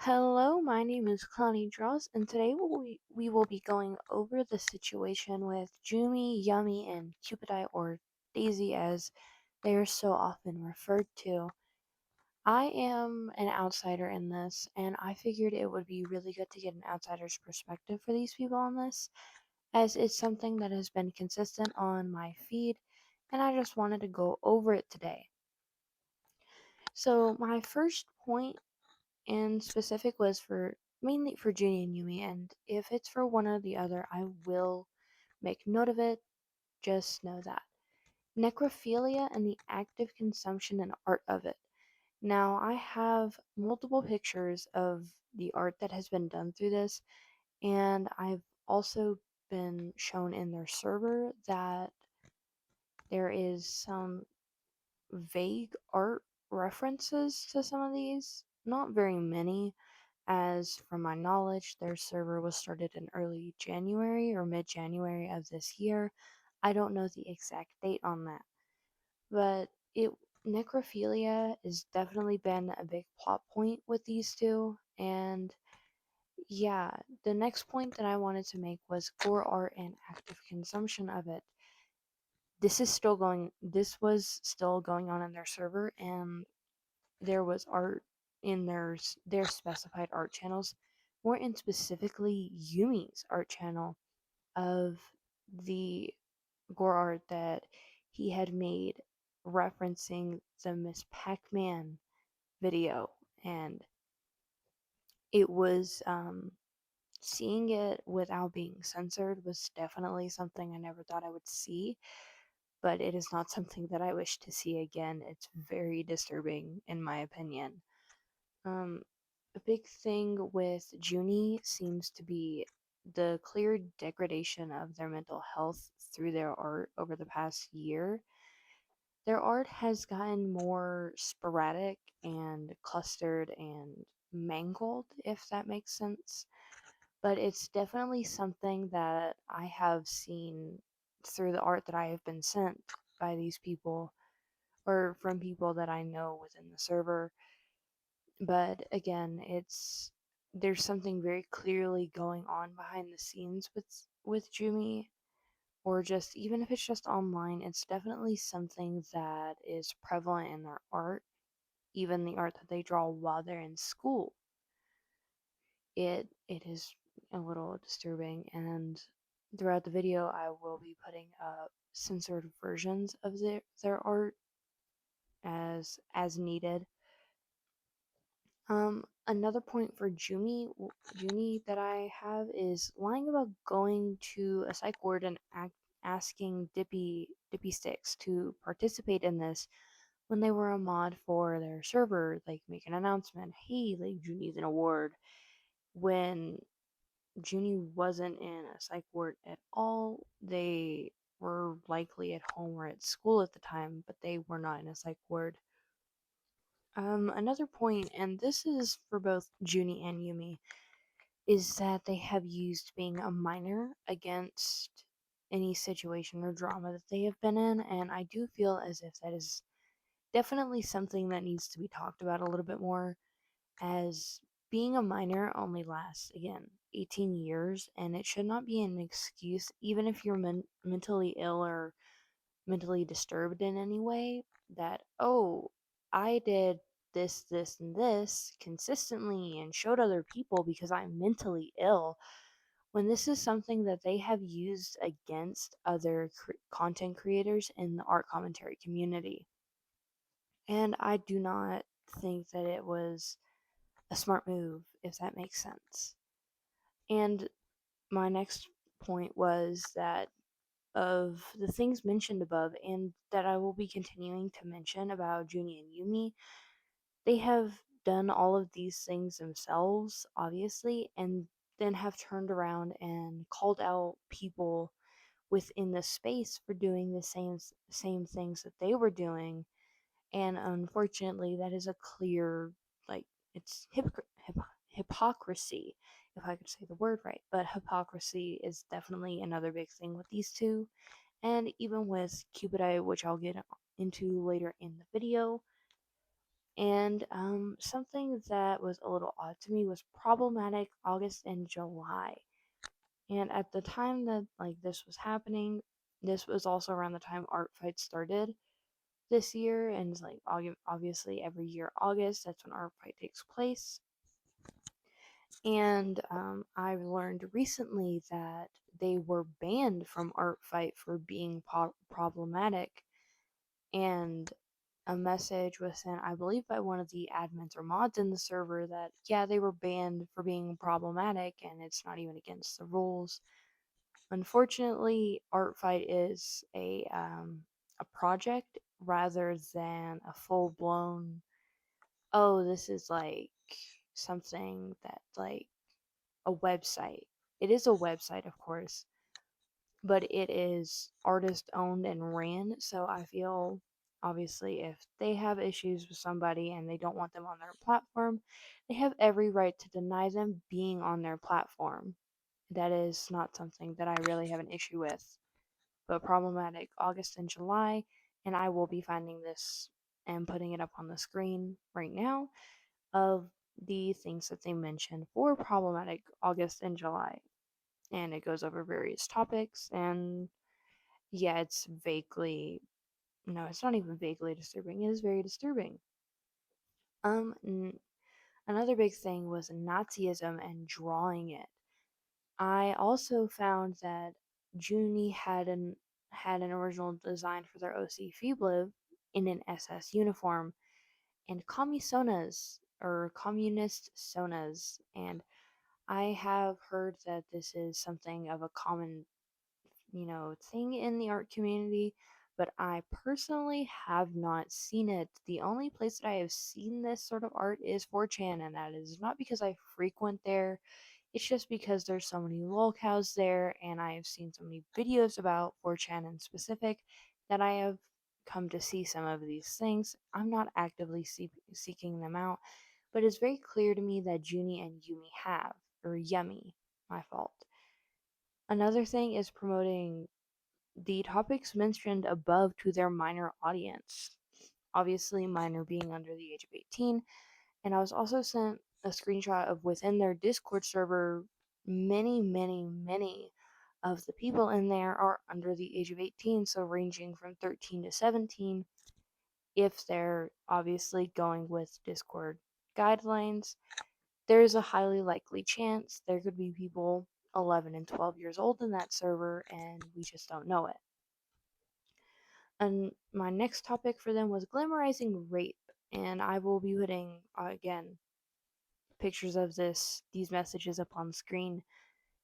Hello, my name is JuniDraw, and today we will be going over the situation with Jumi, Yummy, and Cupidite, or Daisy as they are so often referred to. I am an outsider in this, and I figured it would be really good to get an outsider's perspective for these people on this, as it's something that has been consistent on my feed, and I just wanted to go over it today. So, my first point in specific was for mainly for Junie and Yumi, and if it's for one or the other, I will make note of it. Just know that. Necrophilia and the active consumption and art of it. Now, I have multiple pictures of the art that has been done through this, and I've also been shown in their server that there is some vague art references to some of these. Not very many, as from my knowledge, their server was started in early January or mid January of this year. I don't know the exact date on that, but it necrophilia has definitely been a big plot point with these two. And yeah, the next point that I wanted to make was gore art and active consumption of it. This was still going on in their server, and there was art in their specified art channels, more in specifically Yumi's art channel of the gore art that he had made referencing the Miss Pac-Man video, and it was seeing it without being censored was definitely something I never thought I would see, but it is not something that I wish to see again. It's very disturbing in my opinion. A big thing with Junie seems to be the clear degradation of their mental health through their art over the past year. Their art has gotten more sporadic and clustered and mangled, if that makes sense. But it's definitely something that I have seen through the art that I have been sent by these people or from people that I know within the server. But again, there's something very clearly going on behind the scenes with Jumi, or just even if it's just online, it's definitely something that is prevalent in their art, even the art that they draw while they're in school. It is a little disturbing, and throughout the video I will be putting up censored versions of their art as needed. Another point for Juni that I have is lying about going to a psych ward and asking Dippy Sticks to participate in this when they were a mod for their server, like make an announcement, hey, like Juni's an award, when Juni wasn't in a psych ward at all. They were likely at home or at school at the time, but they were not in a psych ward. Another point, and this is for both Junie and Yumi, is that they have used being a minor against any situation or drama that they have been in, and I do feel as if that is definitely something that needs to be talked about a little bit more, as being a minor only lasts, again, 18 years, and it should not be an excuse, even if you're mentally ill or mentally disturbed in any way, that, oh, I did this, and this consistently and showed other people because I'm mentally ill, when this is something that they have used against other content creators in the art commentary community. And I do not think that it was a smart move, if that makes sense. And my next point was that of the things mentioned above, and that I will be continuing to mention about Junie and Yumi, they have done all of these things themselves, obviously, and then have turned around and called out people within the space for doing the same things that they were doing. And unfortunately, that is a clear, like, it's hypocrisy, if I could say the word right. But hypocrisy is definitely another big thing with these two, and even with Cupidite, which I'll get into later in the video. And something that was a little odd to me was problematic August and July. And at the time that like this was happening, this was also around the time art fight started this year, and it's like obviously every year August that's when art fight takes place. And I've learned recently that they were banned from art fight for being problematic, and a message was sent, I believe, by one of the admins or mods in the server that, yeah, they were banned for being problematic and it's not even against the rules. Unfortunately, Art Fight is a project rather than a full blown, oh, this is like something that like a website. It is a website, of course, but it is artist owned and ran. So I feel obviously if they have issues with somebody and they don't want them on their platform, they have every right to deny them being on their platform. That is not something that I really have an issue with. But problematic August and July, and I will be finding this and putting it up on the screen right now of the things that they mentioned for problematic August and July. And it goes over various topics, and yeah, it's vaguely, no, it's not even vaguely disturbing, it is very disturbing. Um, n- Another big thing was Nazism and drawing it. I also found that Junie had an original design for their OC Feebliv in an SS uniform and commusonas or communist sonas, and I have heard that this is something of a common, thing in the art community, but I personally have not seen it. The only place that I have seen this sort of art is 4chan, and that is not because I frequent there. It's just because there's so many lolcows there, and I have seen so many videos about 4chan in specific that I have come to see some of these things. I'm not actively seeking them out, but it's very clear to me that Junie and Yumi have, or Yummy, my fault. Another thing is promoting the topics mentioned above to their minor audience. Obviously, minor being under the age of 18. And I was also sent a screenshot of within their Discord server, many, many, many of the people in there are under the age of 18, so ranging from 13 to 17, if they're obviously going with Discord guidelines. There's a highly likely chance there could be people 11 and 12 years old in that server, and we just don't know it. And my next topic for them was glamorizing rape, and I will be putting again pictures of these messages up on screen.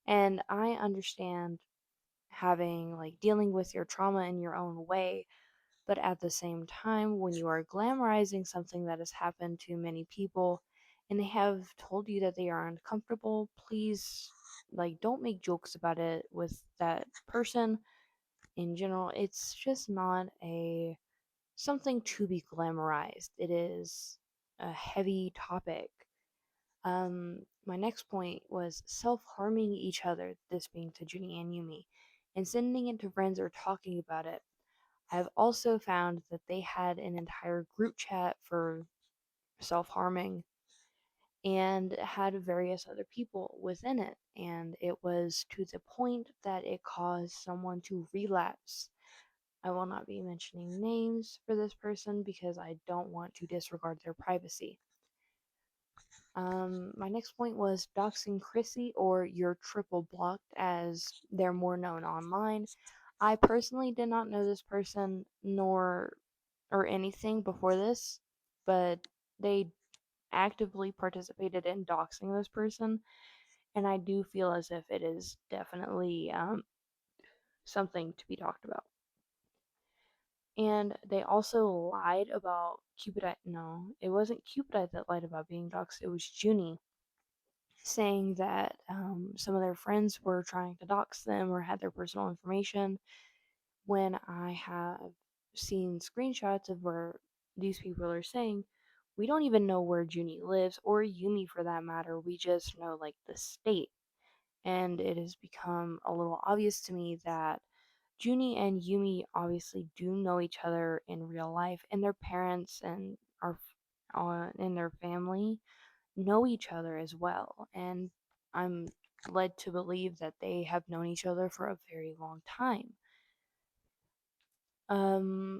And I understand having like dealing with your trauma in your own way, but at the same time, when you are glamorizing something that has happened to many people and they have told you that they are uncomfortable, please like don't make jokes about it with that person. In general, it's just not a something to be glamorized. It is a heavy topic. My next point was self harming each other, this being to Junie and Yumi, and sending it to friends or talking about it. I've also found that they had an entire group chat for self harming and had various other people within it, and it was to the point that it caused someone to relapse. I will not be mentioning names for this person because I don't want to disregard their privacy. My next point was doxing Chrissy, or you're triple blocked as they're more known online. I personally did not know this person nor or anything before this, but they actively participated in doxing this person, and I do feel as if it is definitely something to be talked about. And they also lied about Cupidite. No, it wasn't Cupidite that lied about being doxxed. It was Junie, saying that some of their friends were trying to dox them or had their personal information. When I have seen screenshots of where these people are saying, we don't even know where Junie lives, or Yumi for that matter. We just know like the state. And it has become a little obvious to me that Junie and Yumi obviously do know each other in real life, and their parents and are and their family know each other as well, and I'm led to believe that they have known each other for a very long time.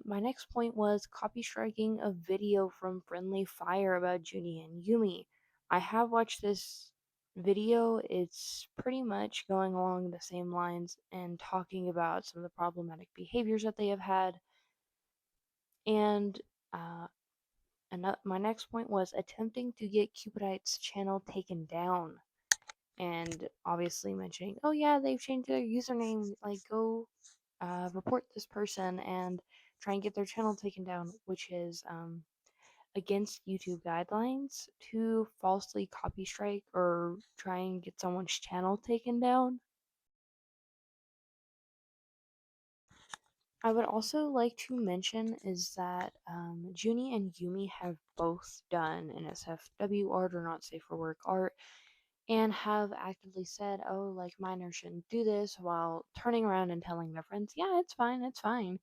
My next point was copy striking a video from Friendly Fire about Junie and Yumi. I have watched this video. It's pretty much going along the same lines and talking about some of the problematic behaviors that they have had. And uh, my next point was attempting to get Cupidite's channel taken down. And obviously mentioning, oh yeah, they've changed their username. Like, go report this person and try and get their channel taken down, which is against YouTube guidelines to falsely copy strike or try and get someone's channel taken down. I would also like to mention is that Junie and Yumi have both done NSFW art or not safe for work art and have actively said, oh, like minors shouldn't do this, while turning around and telling their friends, yeah, it's fine, it's fine.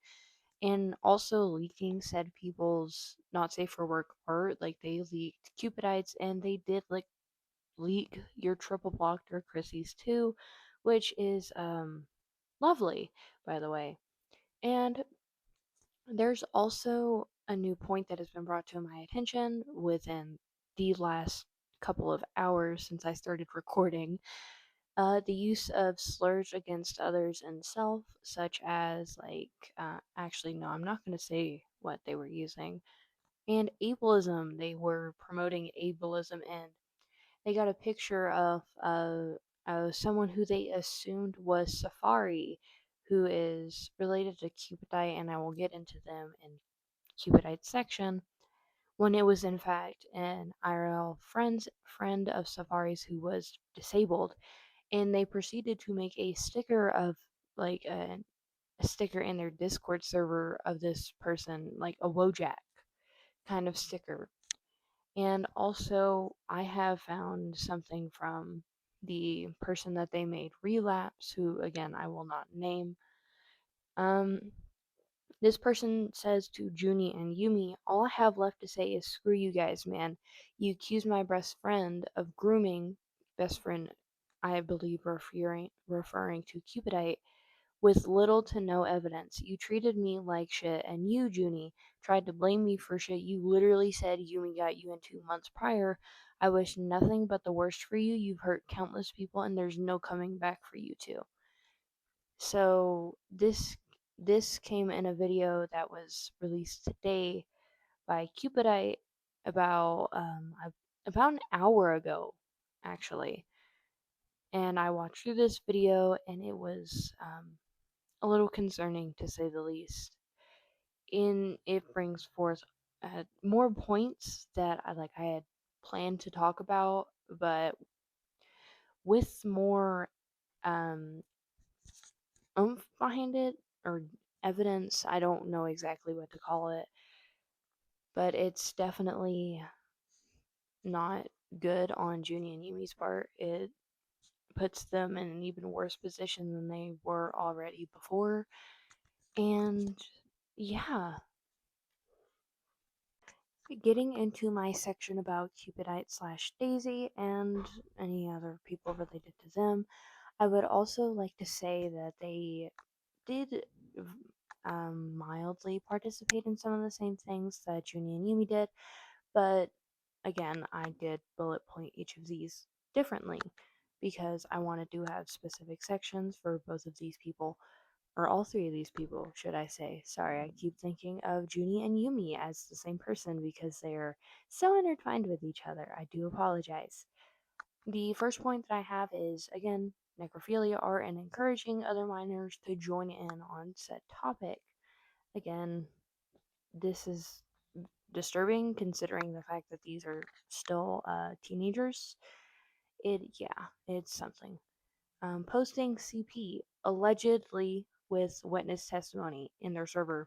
And also leaking said people's not safe for work art. Like they leaked Cupidites and they did like leak your triple blocked or Chrissy's too, which is lovely, by the way. And there's also a new point that has been brought to my attention within the last couple of hours since I started recording. The use of slurs against others and self, such as, like, actually, no, I'm not going to say what they were using. And ableism, they were promoting ableism, and they got a picture of someone who they assumed was Safari, who is related to Cupidite, and I will get into them in Cupidite section, when it was in fact an IRL friend of Safari's who was disabled, and they proceeded to make a sticker of like a sticker in their Discord server of this person, like a Wojak kind of sticker. And also, I have found something from the person that they made Relapse, who again I will not name. Um, This person says to Junie and Yumi, all I have left to say is screw you guys, man. You accused my best friend of grooming, best friend, I believe referring to Cupidite, with little to no evidence. You treated me like shit, and you, Junie, tried to blame me for shit you literally said Yumi got you into months prior. I wish nothing but the worst for you. You've hurt countless people, and there's no coming back for you two. So this came in a video that was released today by Cupidite about about an hour ago, actually. And I watched through this video, and it was a little concerning to say the least. In it brings forth more points that I had planned to talk about, but with more um, oomph behind it or evidence. I don't know exactly what to call it, but it's definitely not good on Junie and Yumi's part. It puts them in an even worse position than they were already before. And yeah, getting into my section about Cupidite slash Daisy and any other people related to them, I would also like to say that they did mildly participate in some of the same things that Junie and Yumi did, but again, I did bullet point each of these differently because I wanted to have specific sections for both of these people, or all three of these people, should I say. Sorry, I keep thinking of Junie and Yumi as the same person because they are so intertwined with each other. I do apologize. The first point that I have is, again, necrophilia art and encouraging other minors to join in on said topic. Again, this is disturbing considering the fact that these are still teenagers. It's something. Posting CP allegedly with witness testimony in their server.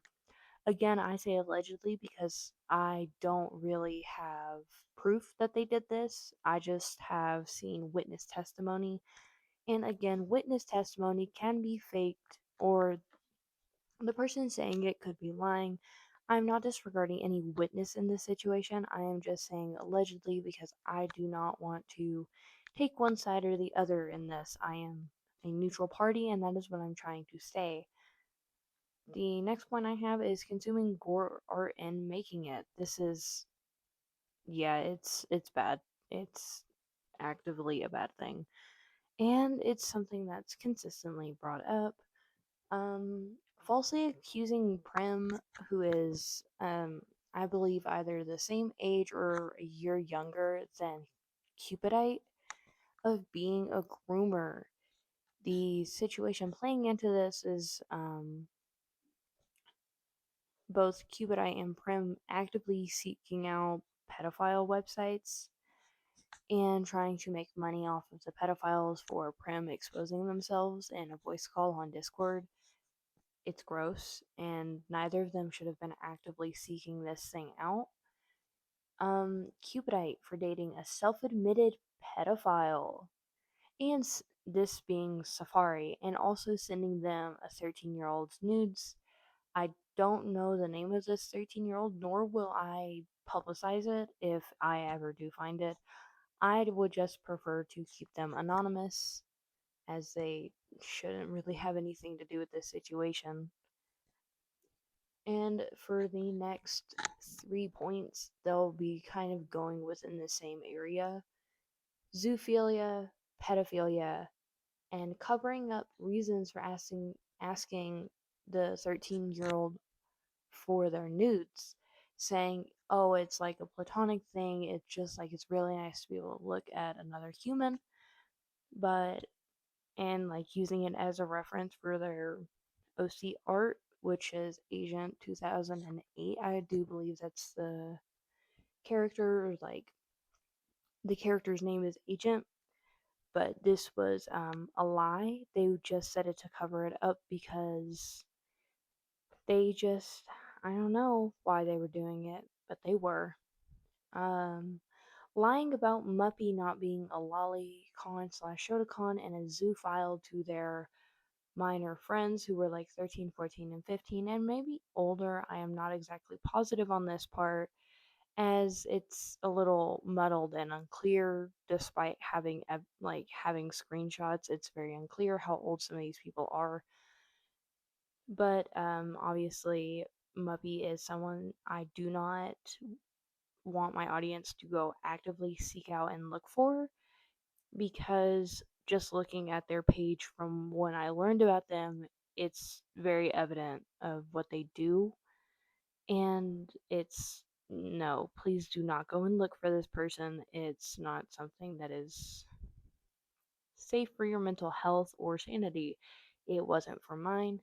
Again, I say allegedly because I don't really have proof that they did this. I just have seen witness testimony. And again, witness testimony can be faked, or the person saying it could be lying. I'm not disregarding any witness in this situation. I am just saying allegedly because I do not want to take one side or the other in this. I am a neutral party, and that is what I'm trying to say. The next point I have is consuming gore art and making it. This is, yeah, it's bad. It's actively a bad thing, and it's something that's consistently brought up. Falsely accusing Prim, who is, I believe, either the same age or a year younger than Cupidite, of being a groomer. The situation playing into this is both Cupidite and Prim actively seeking out pedophile websites and trying to make money off of the pedophiles for Prim exposing themselves in a voice call on Discord. It's gross, and neither of them should have been actively seeking this thing out. Cupidite for dating a self admitted pedophile, and this being Safari, and also sending them a 13-year-old's nudes. I don't know the name of this 13-year-old, nor will I publicize it if I ever do find it. I would just prefer to keep them anonymous, as they shouldn't really have anything to do with this situation. And for the next 3 points, they'll be kind of going within the same area: zoophilia, pedophilia, and covering up reasons for asking the 13-year-old for their nudes, saying, "Oh, it's like a platonic thing. It's just like it's really nice to be able to look at another human," but and like using it as a reference for their OC art, which is Agent 2008. I do believe that's the character, like the character's name is Agent, but this was a lie. They just said it to cover it up because they just, I don't know why they were doing it, but they were. Um, Lying about Muppy not being a lolicon slash shotacon and a zoophile to their minor friends who were like 13, 14, and 15, and maybe older. I am not exactly positive on this part, as it's a little muddled and unclear. Despite having screenshots, it's very unclear how old some of these people are. But obviously, Muppy is someone I do not want my audience to go actively seek out and look for, because just looking at their page from when I learned about them, it's very evident of what they do. And it's no, please do not go and look for this person. It's not something that is safe for your mental health or sanity. It wasn't for mine.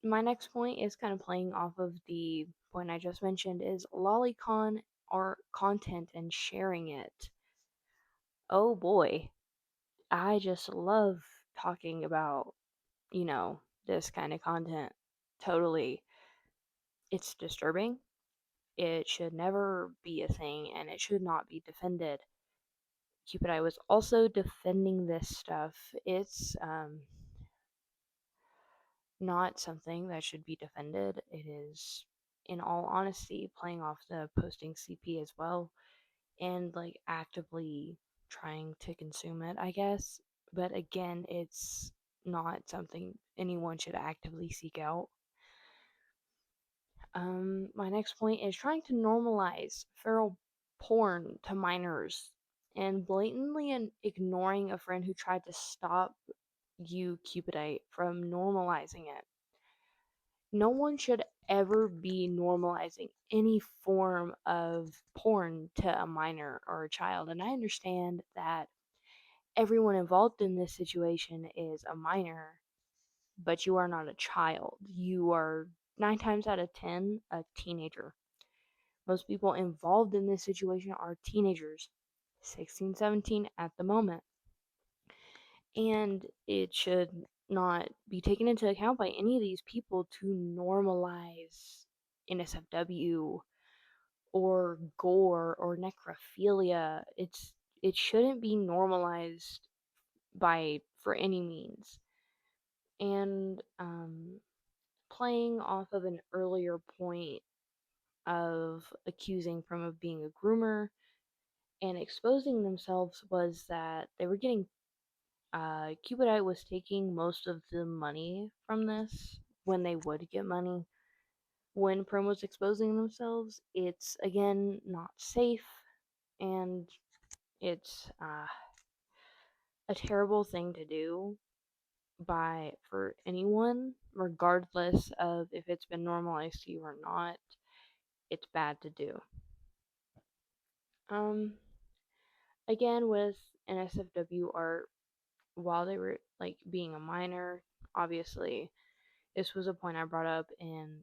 My next point is kind of playing off of the point I just mentioned, is lolicon art content and sharing it. Oh boy, I just love talking about, this kind of content. Totally. It's disturbing. It should never be a thing, and it should not be defended. Cupidite was also defending this stuff. It's not something that should be defended. It is, in all honesty, playing off the posting CP as well, and like actively trying to consume it, I guess. But again, it's not something anyone should actively seek out. My next point is trying to normalize feral porn to minors and blatantly ignoring a friend who tried to stop you, Cupidite, from normalizing it. No one should ever be normalizing any form of porn to a minor or a child. And I understand that everyone involved in this situation is a minor, but you are not a child. You are 9 times out of 10 a teenager. Most people involved in this situation are teenagers, 16, 17 at the moment. And it should not be taken into account by any of these people to normalize NSFW or gore or necrophilia. It shouldn't be normalized by for any means. And playing off of an earlier point of accusing Prim of being a groomer and exposing themselves was that they were getting Cupidite was taking most of the money from this when they would get money. When Prim was exposing themselves, it's again not safe and it's a terrible thing to do for anyone, regardless of if it's been normalized to you or not. It's bad to do. Um, Again with NSFW art, while they were like being a minor, obviously this was a point I brought up in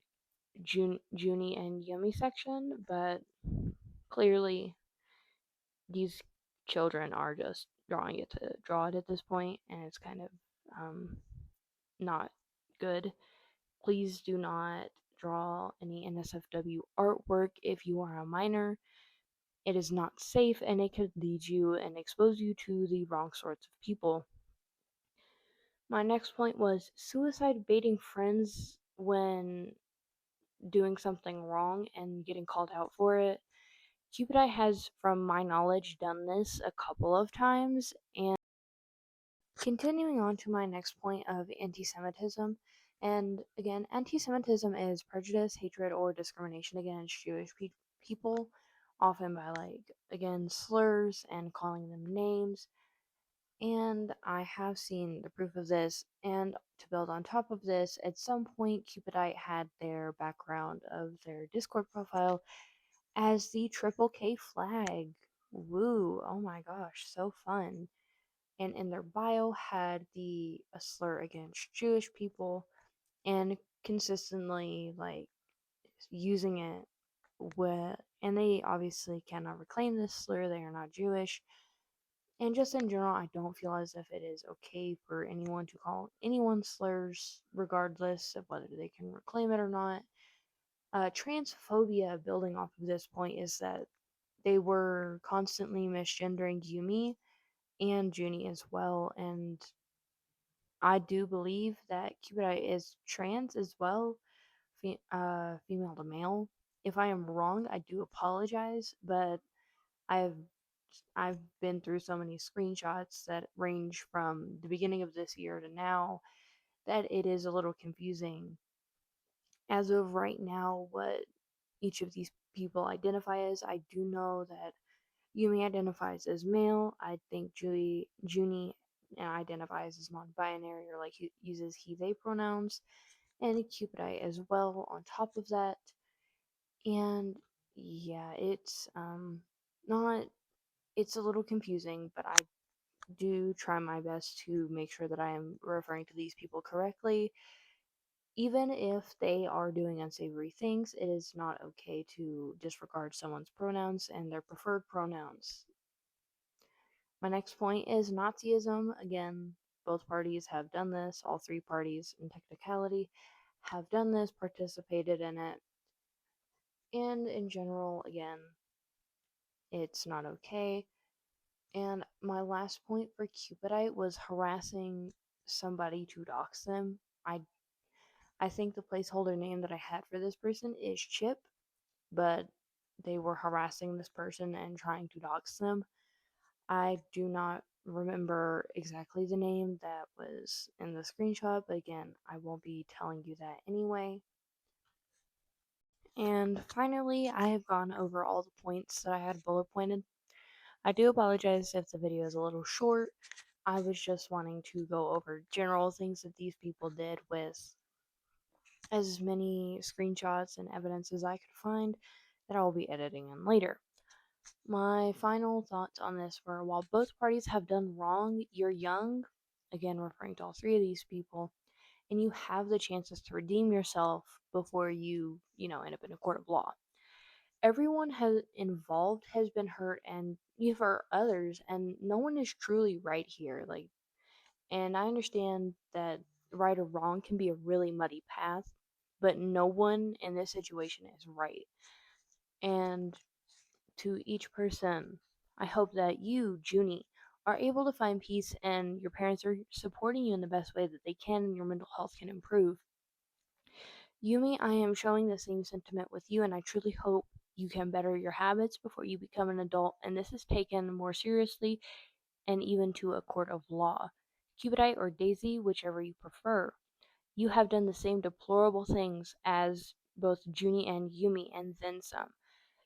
Junie and Yummy section, but clearly these children are just drawing it to draw it at this point, and it's kind of not good. Please do not draw any NSFW artwork if you are a minor. It is not safe and it could lead you and expose you to the wrong sorts of people. My next point was suicide baiting friends when doing something wrong and getting called out for it. Cupidite has, from my knowledge, done this a couple of times. And continuing on to my next point of anti Semitism. And again, anti Semitism is prejudice, hatred, or discrimination against Jewish people, often by, again, slurs and calling them names. And I have seen the proof of this. And to build on top of this, at some point, Cupidite had their background of their Discord profile as the triple K flag. Woo! Oh my gosh, so fun. And in their bio had a slur against Jewish people and consistently using it and they obviously cannot reclaim this slur, they are not Jewish. And just in general, I don't feel as if it is okay for anyone to call anyone slurs, regardless of whether they can reclaim it or not. Transphobia, building off of this point, is that they were constantly misgendering Yumi and Junie as well, and I do believe that Cupidite is trans as well, female to male. If I am wrong, I do apologize, but I've I've been through so many screenshots that range from the beginning of this year to now that it is a little confusing. As of right now, what each of these people identify as, I do know that Yumi identifies as male. I think Junie identifies as non-binary or uses he/they pronouns, and Cupidite as well. On top of that, and yeah, it's not. It's a little confusing, but I do try my best to make sure that I am referring to these people correctly. Even if they are doing unsavory things, it is not okay to disregard someone's pronouns and their preferred pronouns. My next point is Nazism. Again, both parties have done this. All three parties, in technicality, have done this, participated in it. And in general, again, it's not okay. And my last point for Cupidite was harassing somebody to dox them. I think the placeholder name that I had for this person is Chip, but they were harassing this person and trying to dox them. I do not remember exactly the name that was in the screenshot, but again, I won't be telling you that anyway. And finally, I have gone over all the points that I had bullet pointed. I do apologize if the video is a little short. I was just wanting to go over general things that these people did with as many screenshots and evidence as I could find that I will be editing in later. My final thoughts on this were, while both parties have done wrong, you're young, again referring to all three of these people, and you have the chances to redeem yourself before you end up in a court of law. Everyone involved has been hurt and you've hurt others, and no one is truly right here. And I understand that right or wrong can be a really muddy path, but no one in this situation is right. And to each person, I hope that you, Junie, are able to find peace and your parents are supporting you in the best way that they can and your mental health can improve. Yumi, I am showing the same sentiment with you, and I truly hope you can better your habits before you become an adult, and this is taken more seriously and even to a court of law. Cupidite or Daisy, whichever you prefer. You have done the same deplorable things as both Junie and Yumi, and then some.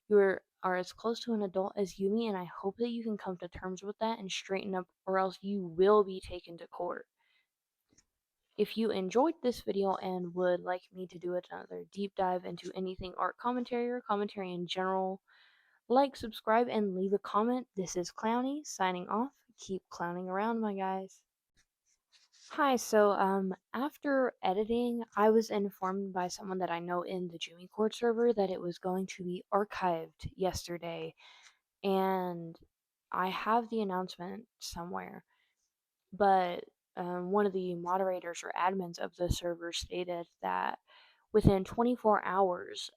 You are as close to an adult as Yumi, and I hope that you can come to terms with that and straighten up, or else you will be taken to court. If you enjoyed this video and would like me to do another deep dive into anything art commentary or commentary in general, like, subscribe, and leave a comment. This is Clowny signing off. Keep clowning around, my guys. Hi, so after editing, I was informed by someone that I know in the Jimmy Court server that it was going to be archived yesterday, and I have the announcement somewhere, but one of the moderators or admins of the server stated that within 24 hours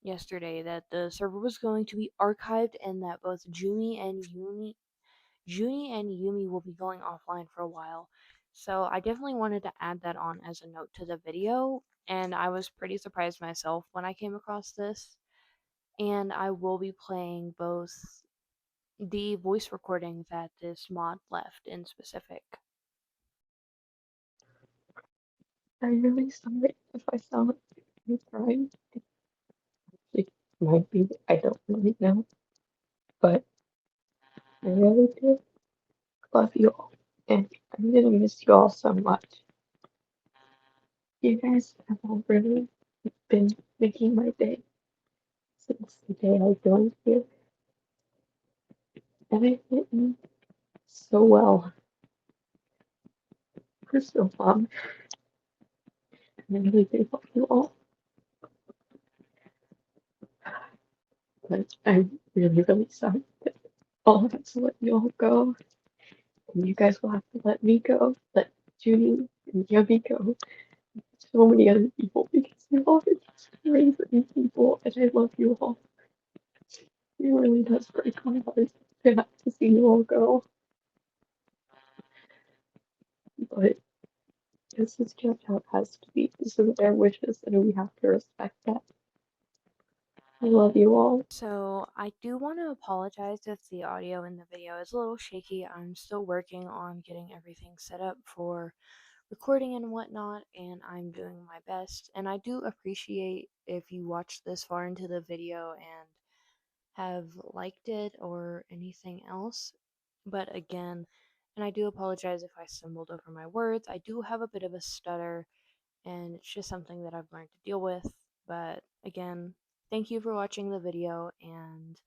yesterday that the server was going to be archived and that both Junie and Yumi will be going offline for a while. So I definitely wanted to add that on as a note to the video, and I was pretty surprised myself when I came across this. And I will be playing both the voice recording that this mod left in specific. I'm really sorry if I sound like I'm crying. It might be, I don't really know, but I really do love you all, and I'm gonna miss you all so much. You guys have all really been making my day since the day I joined here, and it fit me so well for so long. And I really do love you all, but I'm really, really sorry that I'll have to let you all go, and you guys will have to let me go, let Junie and Yummy go, so many other people, because you all are just amazing people, and I love you all. It really does break my heart to have to see you all go, but this is just how it has to be. This is their wishes, and we have to respect that. I love you all. So I do want to apologize if the audio in the video is a little shaky. I'm still working on getting everything set up for recording and whatnot, and I'm doing my best. And I do appreciate if you watched this far into the video and have liked it or anything else. But again, and I do apologize if I stumbled over my words. I do have a bit of a stutter, and it's just something that I've learned to deal with. But again, thank you for watching the video, and